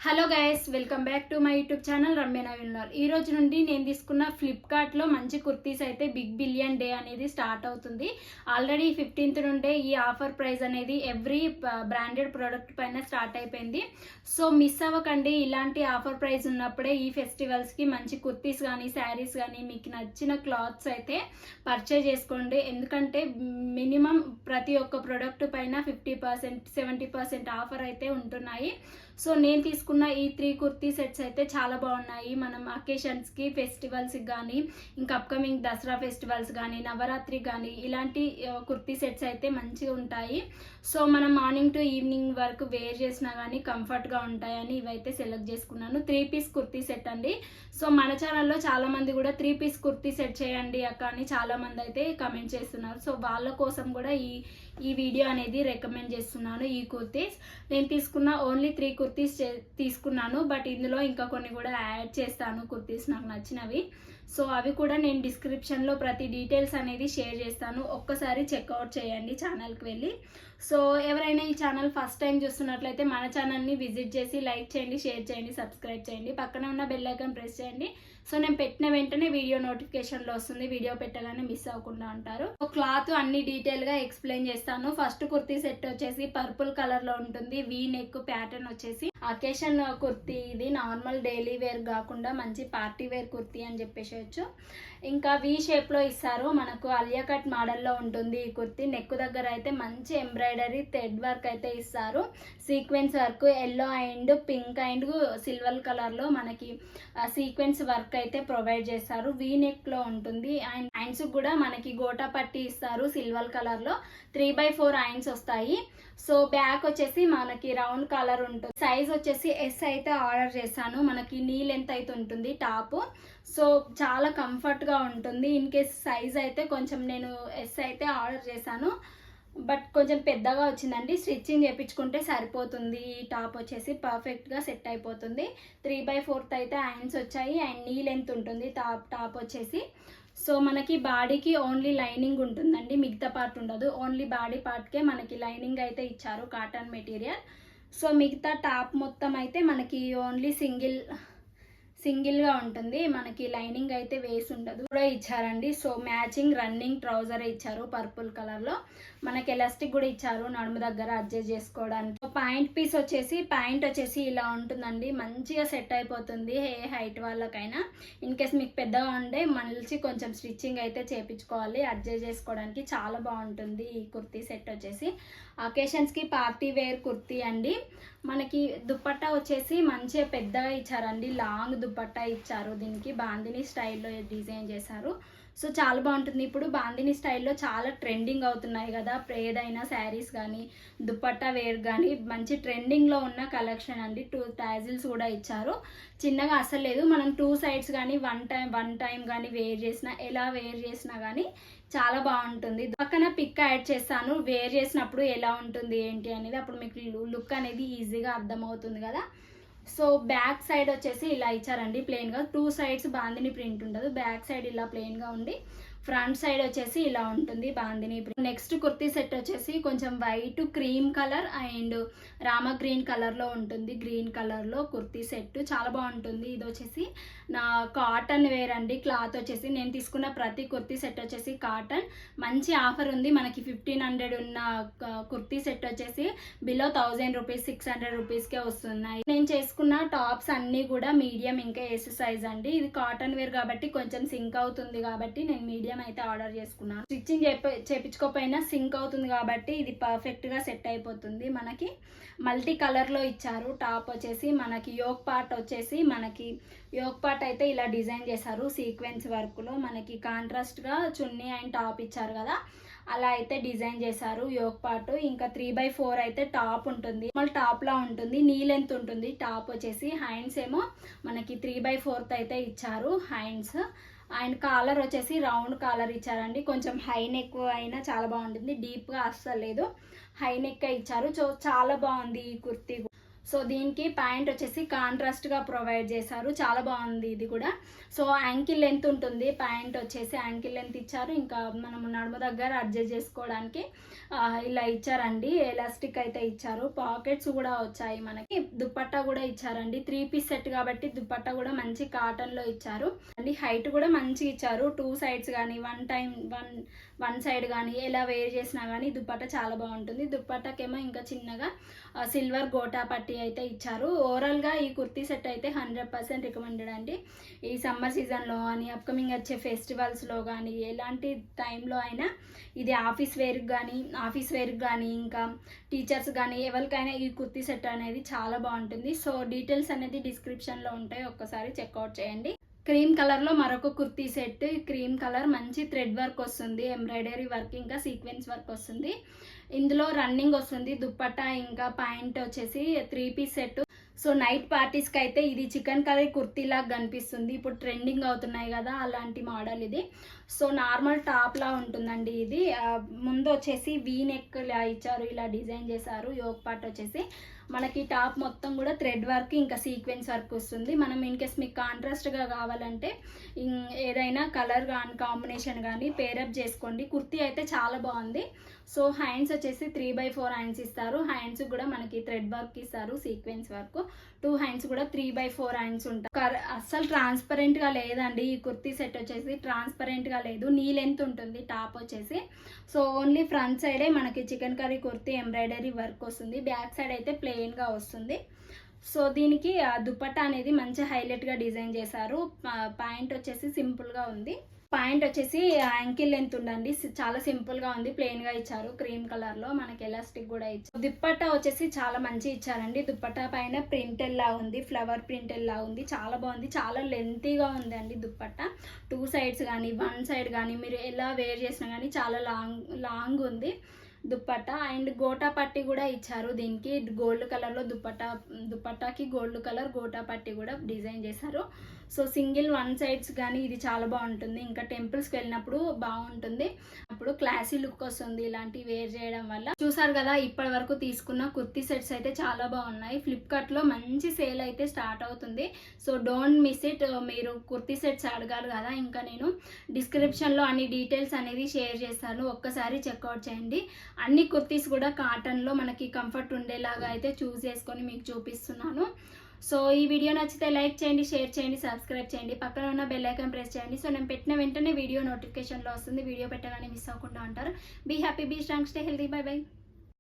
Hello guys, welcome back to my YouTube channel Ramya Naveen. ఈ రోజు నుండి నేను తీసుకున్న ఫ్లిప్కార్ట్లో మంచి కుర్తీస్ అయితే బిగ్ బిలియన్ డే అనేది స్టార్ట్ అవుతుంది. ఆల్రెడీ 15th నుండే ఈ ఆఫర్ ప్రైస్ అనేది ఎవ్రీ బ్రాండెడ్ ప్రోడక్ట్ పైన స్టార్ట్ అయిపోయింది. సో మిస్ అవ్వకండి. ఇలాంటి ఆఫర్ ప్రైస్ ఉన్నప్పుడే ఈ ఫెస్టివల్స్కి మంచి కుర్తీస్ కానీ శారీస్ కానీ మీకు నచ్చిన క్లాత్స్ అయితే పర్చేజ్ చేసుకోండి. ఎందుకంటే మినిమం ప్రతి ఒక్క ప్రోడక్ట్ పైన 50%, 70% ఆఫర్ అయితే ఉంటున్నాయి. సో నేను తీసుకున్న ఈ 3 కుర్తీ సెట్స్ అయితే చాలా బాగున్నాయి. మనం అకేషన్స్కి, ఫెస్టివల్స్కి కానీ, ఇంకా అప్కమింగ్ దసరా ఫెస్టివల్స్ కానీ, నవరాత్రి కానీ ఇలాంటి కుర్తీ సెట్స్ అయితే మంచిగా ఉంటాయి. సో మనం మార్నింగ్ టు ఈవినింగ్ వరకు వేర్ చేసినా కానీ కంఫర్ట్గా ఉంటాయని ఇవైతే సెలెక్ట్ చేసుకున్నాను. 3 పీస్ కుర్తీ సెట్ అండి. సో మన ఛానల్లో చాలామంది కూడా 3 పీస్ కుర్తీ సెట్ చేయండి అక్క అని చాలామంది అయితే కమెంట్ చేస్తున్నారు. సో వాళ్ళ కోసం కూడా ఈ వీడియో అనేది రికమెండ్ చేస్తున్నాను. ఈ కుర్తీస్ నేను తీసుకున్న ఓన్లీ 3 కుర్తీస్ తీసుకున్నాను. బట్ ఇందులో ఇంకా కొన్ని కూడా యాడ్ చేస్తాను కుర్తీస్ నాకు నచ్చినవి. సో అవి కూడా నేను డిస్క్రిప్షన్లో ప్రతి డీటెయిల్స్ అనేది షేర్ చేస్తాను. ఒక్కసారి చెక్అవుట్ చేయండి ఛానల్కి వెళ్ళి. సో ఎవరైనా ఈ ఛానల్ ఫస్ట్ టైం చూస్తున్నట్లయితే మన ఛానల్ని విజిట్ చేసి లైక్ చేయండి, షేర్ చేయండి, సబ్స్క్రైబ్ చేయండి. పక్కన ఉన్న బెల్ ఐకాన్ ప్రెస్ చేయండి. సో నేను పెట్టిన వెంటనే వీడియో నోటిఫికేషన్లో వస్తుంది. వీడియో పెట్టగానే మిస్ అవ్వకుండా ఉంటారు. సో క్లాత్ అన్ని డీటెయిల్గా ఎక్స్ప్లెయిన్ చేస్తాను. ఫస్ట్ కుర్తీ సెట్ వచ్చేసి పర్పుల్ కలర్లో ఉంటుంది. వీ నెక్ ప్యాటర్న్ వచ్చేసి అకేషన్ కుర్తీ. ఇది నార్మల్ డైలీ వేర్ కాకుండా మంచి పార్టీ వేర్ కుర్తీ అని చెప్పేసేయచ్చు. ఇంకా వీ షేప్లో ఇస్తారు. మనకు అలియా కట్ మోడల్లో ఉంటుంది ఈ కుర్తీ. నెక్ దగ్గర అయితే మంచి ఎంబ్రాయిడరీ థ్రెడ్ వర్క్ అయితే ఇస్తారు. Sequence work yellow and pink and silver కలర్లో మనకి సీక్వెన్స్ వర్క్ అయితే ప్రొవైడ్ చేస్తారు. వీ నెక్లో ఉంటుంది. అండ్ హ్యాండ్స్ కూడా మనకి గోటా పట్టి ఇస్తారు సిల్వర్ కలర్లో. 3/4 హ్యాండ్స్ వస్తాయి. సో బ్యాక్ వచ్చేసి మనకి రౌండ్ కలర్ ఉంటుంది. సైజ్ వచ్చేసి ఎస్ అయితే ఆర్డర్ చేశాను. మనకి నీ లెంత్ అయితే ఉంటుంది టాప్. సో చాలా కంఫర్ట్గా ఉంటుంది. ఇన్ కేస్ సైజ్ అయితే కొంచెం నేను ఎస్ అయితే ఆర్డర్ చేశాను, బట్ కొంచెం పెద్దగా వచ్చిందండి. స్టిచ్చింగ్ చేయించుకుంటే సరిపోతుంది. ఈ టాప్ వచ్చేసి పర్ఫెక్ట్గా సెట్ అయిపోతుంది. 3/4 అయితే హ్యాండ్స్ వచ్చాయి అండ్ నీ లెంత్ ఉంటుంది టాప్ వచ్చేసి. సో మనకి బాడీకి ఓన్లీ లైనింగ్ ఉంటుందండి, మిగతా పార్ట్ ఉండదు. ఓన్లీ బాడీ పార్ట్కే మనకి లైనింగ్ అయితే ఇచ్చారు, కాటన్ మెటీరియల్. సో మిగతా టాప్ మొత్తం అయితే మనకి ఓన్లీ సింగిల్గా ఉంటుంది. మనకి లైనింగ్ అయితే వేసి ఉండదు కూడా ఇచ్చారండి. సో మ్యాచింగ్ రన్నింగ్ ట్రౌజర్ ఇచ్చారు పర్పుల్ కలర్లో. మనకి ఎలాస్టిక్ కూడా ఇచ్చారు నడుము దగ్గర అడ్జస్ట్ చేసుకోవడానికి. ప్యాంట్ పీస్ వచ్చేసి ప్యాంట్ వచ్చేసి ఇలా ఉంటుందండి. మంచిగా సెట్ అయిపోతుంది ఏ హైట్ వాళ్ళకైనా. ఇన్ కేస్ మీకు పెద్దగా ఉండే మళ్ళీ కొంచెం స్టిచ్చింగ్ అయితే చేయించుకోవాలి, అడ్జస్ట్ చేసుకోవడానికి చాలా బాగుంటుంది ఈ కుర్తీ సెట్ వచ్చేసి. అకేషన్స్కి పార్టీ వేర్ కుర్తీ అండి. మనకి దుపట్టా వచ్చేసి మంచిగా పెద్దగా ఇచ్చారండి. లాంగ్ దుపట్టా ఇచ్చారు. దీనికి బాందిని స్టైల్లో డిజైన్ చేశారు. సో చాలా బాగుంటుంది. ఇప్పుడు బాందిని స్టైల్లో చాలా ట్రెండింగ్ అవుతున్నాయి కదా ఏదైనా శారీస్ కానీ దుపట్టా వేర్ కానీ. మంచి ట్రెండింగ్లో ఉన్న కలెక్షన్ అండి. 2 టాజిల్స్ కూడా ఇచ్చారు. చిన్నగా అసలు లేదు. మనం 2 సైడ్స్ కానీ వన్ టైం కానీ వేర్ చేసినా, ఎలా వేర్ చేసినా కానీ చాలా బాగుంటుంది. పక్కన పిక్ యాడ్ చేస్తాను వేర్ చేసినప్పుడు ఎలా ఉంటుంది ఏంటి అనేది. అప్పుడు మీకు లుక్ అనేది ఈజీగా అర్థమవుతుంది కదా. సో బ్యాక్ సైడ్ వచ్చేసి ఇలా ఇచ్చారండి ప్లెయిన్గా. 2 సైడ్స్ బాందిని ప్రింట్ ఉండదు. బ్యాక్ సైడ్ ఇలా ప్లెయిన్గా ఉండి ఫ్రంట్ సైడ్ వచ్చేసి ఇలా ఉంటుంది bandhani print. Next kurti set వచ్చేసి కొంచెం white cream colour and Rama green కలర్లో ఉంటుంది. గ్రీన్ కలర్లో కుర్తీ సెట్ చాలా బాగుంటుంది. ఇది వచ్చేసి నా కాటన్ వేర్ అండి. క్లాత్ వచ్చేసి నేను తీసుకున్న ప్రతి కుర్తీ సెట్ వచ్చేసి కాటన్. మంచి ఆఫర్ ఉంది. మనకి 1500 ఉన్న కుర్తీ సెట్ వచ్చేసి బిలో 1000 రూపీస్, 600 రూపీస్కే వస్తున్నాయి. నేను చేసుకున్న టాప్స్ అన్నీ కూడా మీడియం ఇంకా ఎస్ సైజ్ అండి. ఇది కాటన్ వేర్ కాబట్టి కొంచెం సింక్ అవుతుంది కాబట్టి నేను మీడియం అయితే ఆర్డర్ చేసుకున్నాను. స్టిచ్చింగ్ చేపించుకోకపోయినా సింక్ అవుతుంది కాబట్టి ఇది పర్ఫెక్ట్ గా సెట్ అయిపోతుంది. మనకి మల్టీ కలర్ లో ఇచ్చారు. టాప్ వచ్చేసి మనకి యోక్ పార్ట్ అయితే ఇలా డిజైన్ చేశారు సీక్వెన్స్ వర్క్ లో. మనకి కాంట్రాస్ట్ గా చున్నీ అండ్ టాప్ ఇచ్చారు కదా, అలా అయితే డిజైన్ చేశారు యోక్ పార్ట్. ఇంకా 3/4 అయితే టాప్ ఉంటుంది. మళ్ళీ టాప్ లా ఉంటుంది. నీ లెంత్ ఉంటుంది టాప్ వచ్చేసి. హ్యాండ్స్ ఏమో మనకి 3/4 అయితే ఇచ్చారు హ్యాండ్స్. అండ్ కాలర్ వచ్చేసి రౌండ్ కాలర్ ఇచ్చారండి. కొంచెం హై నెక్ అయినా చాలా బాగుంటుంది. డీప్గా అస్సలు లేదు, హై నెక్ ఇచ్చారు. సో చాలా బాగుంది ఈ కుర్తీ. సో దీనికి ప్యాంట్ వచ్చేసి కాంట్రాస్ట్గా ప్రొవైడ్ చేశారు, చాలా బాగుంది ఇది కూడా. సో యాంకిల్ లెంత్ ఉంటుంది, ప్యాంట్ వచ్చేసి యాంకిల్ లెంత్ ఇచ్చారు. ఇంకా మనము నడుము దగ్గర అడ్జస్ట్ చేసుకోవడానికి ఇలా ఇచ్చారండి, ఎలాస్టిక్ అయితే ఇచ్చారు. పాకెట్స్ కూడా వచ్చాయి, మనకి దుప్పట్టా కూడా ఇచ్చారండి. 3 పీస్ సెట్ కాబట్టి దుప్పట్టా కూడా మంచి కాటన్లో ఇచ్చారు అండి. హైట్ కూడా మంచిగా ఇచ్చారు, 2 సైడ్స్ కానీ వన్ సైడ్ కానీ ఎలా వేర్ చేసినా కానీ దుప్పట్టా చాలా బాగుంటుంది. దుప్పట్టాకేమో ఇంకా చిన్నగా సిల్వర్ గోటా పట్టి అయితే ఇచ్చారు. ఓవరాల్గా ఈ కుర్తీ సెట్ అయితే 100% రికమెండెడ్ అండి. ఈ సమ్మర్ సీజన్లో కానీ అప్కమింగ్ వచ్చే ఫెస్టివల్స్లో కానీ ఎలాంటి టైంలో అయినా ఇది ఆఫీస్ వేర్కి కానీ ఇంకా టీచర్స్ కానీ ఎవరికైనా ఈ కుర్తీ సెట్ అనేది చాలా బాగుంటుంది. సో డీటెయిల్స్ అనేది డిస్క్రిప్షన్లో ఉంటాయి, ఒక్కసారి చెక్అవుట్ చేయండి. క్రీమ్ కలర్లో మరొక కుర్తీ సెట్. క్రీమ్ కలర్ మంచి థ్రెడ్ వర్క్ వస్తుంది, ఎంబ్రాయిడరీ వర్క్ ఇంకా సీక్వెన్స్ వర్క్ వస్తుంది. ఇందులో రన్నింగ్ వస్తుంది దుప్పట్టా ఇంకా ప్యాంట్ వచ్చేసి 3 పీస్ సెట్. సో నైట్ పార్టీస్కి అయితే ఇది చికెన్ కర్రీ కుర్తీలాగా కనిపిస్తుంది, ఇప్పుడు ట్రెండింగ్ అవుతున్నాయి కదా అలాంటి మోడల్ ఇది. సో నార్మల్ టాప్లా ఉంటుందండి ఇది. ముందు వచ్చేసి వీ నెక్ ఇలా ఇచ్చారు, ఇలా డిజైన్ చేశారు. యోక్ పార్ట్ వచ్చేసి మనకి టాప్ మొత్తం కూడా థ్రెడ్ వర్క్ ఇంకా సీక్వెన్స్ వర్క్ వస్తుంది. మనం ఇన్కేస్ మీకు కాంట్రాస్ట్గా కావాలంటే ఏదైనా కలర్ కానీ కాంబినేషన్ కానీ పేరప్ చేసుకోండి. కుర్తీ అయితే చాలా బాగుంది. సో హ్యాండ్స్ వచ్చేసి 3/4 హ్యాండ్స్ ఇస్తారు. హ్యాండ్స్ కూడా మనకి థ్రెడ్ వర్క్ ఇస్తారు, సీక్వెన్స్ వర్క్. 2 హ్యాండ్స్ కూడా 3/4 హ్యాండ్స్ ఉంటాయి. అస్సలు ట్రాన్స్పరెంట్గా లేదండి ఈ కుర్తీ సెట్ వచ్చేసి, ట్రాన్స్పరెంట్గా లేదు. నీ లెంత్ ఉంటుంది టాప్ వచ్చేసి. సో ఓన్లీ ఫ్రంట్ సైడే మనకి chicken curry kurti embroidery work వస్తుంది, బ్యాక్ సైడ్ అయితే ప్లెయిన్గా వస్తుంది. సో దీనికి దుపట్టా అనేది మంచి హైలైట్గా డిజైన్ చేశారు. ప్యాంట్ వచ్చేసి సింపుల్గా ఉంది. ప్యాంట్ వచ్చేసి యాంకిల్ లెంత్ ఉండండి, చాలా సింపుల్గా ఉంది, ప్లెయిన్గా ఇచ్చారు. క్రీమ్ కలర్లో మనకి ఎలాస్టిక్ కూడా ఇచ్చారు. దుప్పట్టా వచ్చేసి చాలా మంచి ఇచ్చారండి. దుప్పట్టా పైన ప్రింటెల్ లా ఉంది, ఫ్లవర్ ప్రింటెల్ లా ఉంది, చాలా బాగుంది. చాలా లెంతీగా ఉందండి దుప్పట్టా. 2 సైడ్స్ కానీ 1 సైడ్ కానీ మీరు ఎలా వేర్ చేసినా కానీ చాలా లాంగ్ ఉంది దుప్పట్టా. అండ్ గోటా పట్టి కూడా ఇచ్చారు. దీనికి గోల్డ్ కలర్లో దుప్పట్టాకి గోల్డ్ కలర్ గోటా పట్టి కూడా డిజైన్ చేశారు. సో సింగిల్ 1 సైడ్స్ కానీ ఇది చాలా బాగుంటుంది, ఇంకా టెంపుల్స్కి వెళ్ళినప్పుడు బాగుంటుంది, అప్పుడు క్లాసీ లుక్ వస్తుంది ఇలాంటివి వేర్ చేయడం వల్ల. చూసారు కదా, ఇప్పటి వరకు తీసుకున్న కుర్తీ సెట్స్ అయితే చాలా బాగున్నాయి. ఫ్లిప్కార్ట్లో మంచి సేల్ అయితే స్టార్ట్ అవుతుంది. So don't miss it. మీరు కుర్తీ సెట్స్ అడగారు కదా, ఇంకా నేను డిస్క్రిప్షన్లో అన్ని డీటెయిల్స్ అనేది షేర్ చేస్తాను, ఒక్కసారి చెక్అవుట్ చేయండి. అన్ని కుర్తీస్ కూడా కాటన్లో మనకి కంఫర్ట్ ఉండేలాగా అయితే చూస్ చేసుకొని మీకు చూపిస్తున్నాను. సో ఈ వీడియో నచ్చితే లైక్ చేయండి, షేర్ చేయండి, సబ్స్క్రైబ్ చేయండి, పక్కన ఉన్న బెల్ ఐకాన్ ప్రెస్ చేయండి. సో నేను పెట్టిన వెంటనే వీడియో నోటిఫికేషన్లో వస్తుంది, వీడియో పెట్టగానే మిస్ అవ్వకుండా ఉంటారు. Be happy, be strong, stay healthy, bye by.